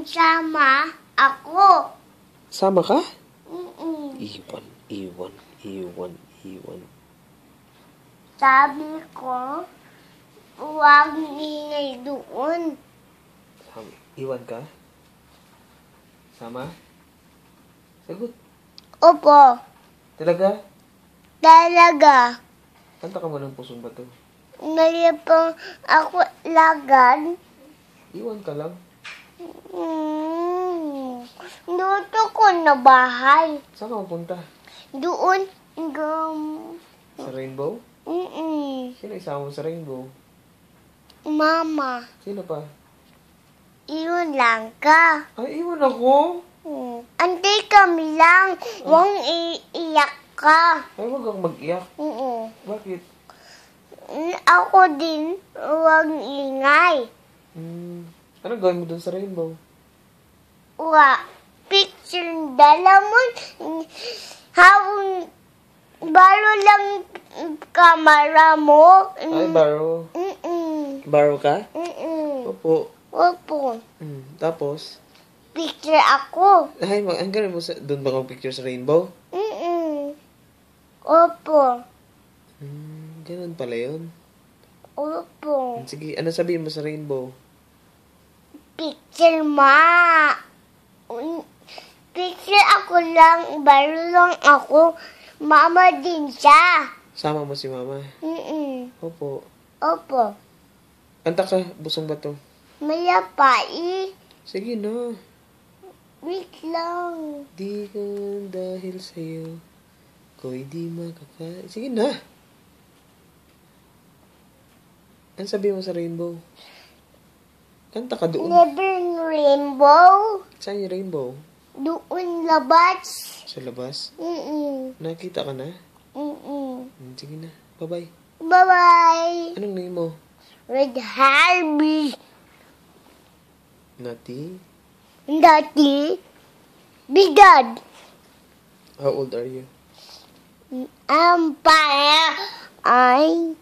sama ako. Sama ka? Mm-mm. Iwan. Sabi ko, huwag ingay doon. Iwan ka? Sama? Sagot. Opo, Talaga? talaga. Kanta ka mo ng pusong bato. Ngayon pang ako lagad. Iwan ka lang. Dito ko na bahay. Saan ka mapunta? Doon, Sa Rainbow? Sino isama mo sa Rainbow? Mama, Sino pa? iyon lang ka. Ay, iwan ako. Antay kami lang. Huwag iiyak ka. Ay, huwag kang mag-iyak. Bakit? Ako din, huwag ingay. Anong gawin mo dun sa Rainbow? Picture dala mo. Habang balo lang kamera mo. Ay, borrow. Borrow ka? Opo. Opo. Tapos? Picture ako. Ay, ang gawin mo dun ba picture sa Rainbow? Opo. Ganun pala yun. Opo. Sige, ano sabihin mo sa Rainbow? Picture ma. Picture ako lang. Balo lang ako. Mama din siya. Sama mo si Mama? Opo. Opo. Kanta ka, busong bato. Mayapai. Sige na. Wait lang. Di ko dahil sa'yo, ko'y di Sige na. Ano sabihin mo sa Rainbow? Kanta ka doon. Never rainbow. Saan yung Rainbow? Doon labas. Sa labas? Nakita ka na? Sige na. Bye-bye. Bye-bye. Anong name mo? Red Harvey. Nati? Dati. Bigad. How old are you? Para ay